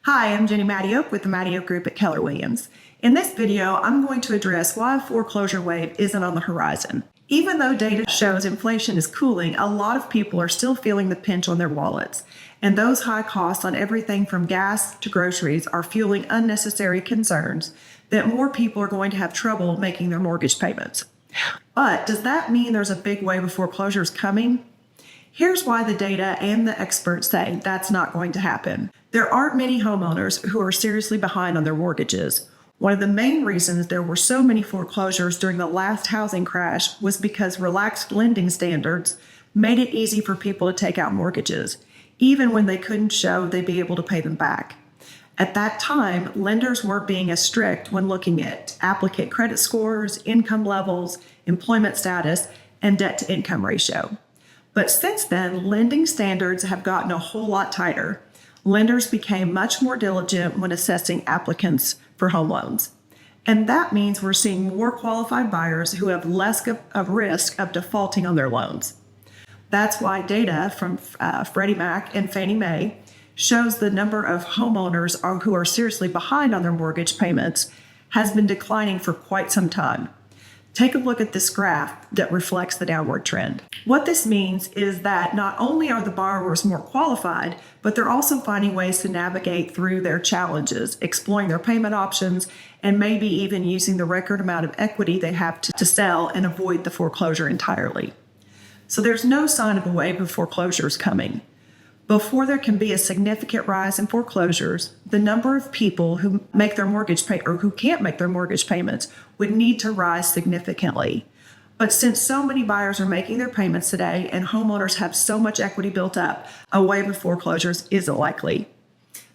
Hi, I'm Jenny Mateyoke with the Mateyoke Group at Keller Williams. In this video, I'm going to address why a foreclosure wave isn't on the horizon. Even though data shows inflation is cooling, a lot of people are still feeling the pinch on their wallets. And those high costs on everything from gas to groceries are fueling unnecessary concerns that more people are going to have trouble making their mortgage payments. But does that mean there's a big wave of foreclosures coming? Here's why the data and the experts say that's not going to happen. There aren't many homeowners who are seriously behind on their mortgages. One of the main reasons there were so many foreclosures during the last housing crash was because relaxed lending standards made it easy for people to take out mortgages, even when they couldn't show they'd be able to pay them back. At that time, lenders weren't being as strict when looking at applicant credit scores, income levels, employment status, and debt-to-income ratio. But since then, lending standards have gotten a whole lot tighter. Lenders became much more diligent when assessing applicants for home loans. And that means we're seeing more qualified buyers who have less of risk of defaulting on their loans. That's why data from Freddie Mac and Fannie Mae shows the number of homeowners who are seriously behind on their mortgage payments has been declining for quite some time. Take a look at this graph that reflects the downward trend. What this means is that not only are the borrowers more qualified, but they're also finding ways to navigate through their challenges, exploring their payment options, and maybe even using the record amount of equity they have to sell and avoid the foreclosure entirely. So there's no sign of a wave of foreclosures coming. Before there can be a significant rise in foreclosures, the number of people who make their who can't make their mortgage payments would need to rise significantly. But since so many buyers are making their payments today and homeowners have so much equity built up, a wave of foreclosures isn't likely.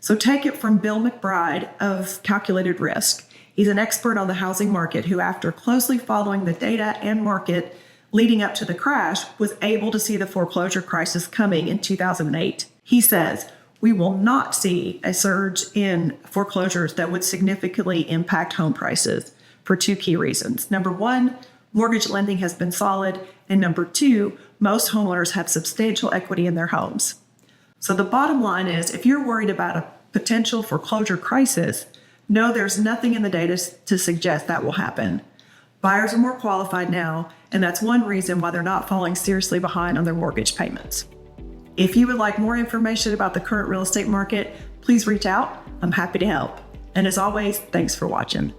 So take it from Bill McBride of Calculated Risk. He's an expert on the housing market who, after closely following the data and market leading up to the crash, was able to see the foreclosure crisis coming in 2008. He says, "We will not see a surge in foreclosures that would significantly impact home prices for two key reasons. Number one, mortgage lending has been solid. And number two, most homeowners have substantial equity in their homes." So the bottom line is, if you're worried about a potential foreclosure crisis, no, there's nothing in the data to suggest that will happen. Buyers are more qualified now, and that's one reason why they're not falling seriously behind on their mortgage payments. If you would like more information about the current real estate market, please reach out. I'm happy to help. And as always, thanks for watching.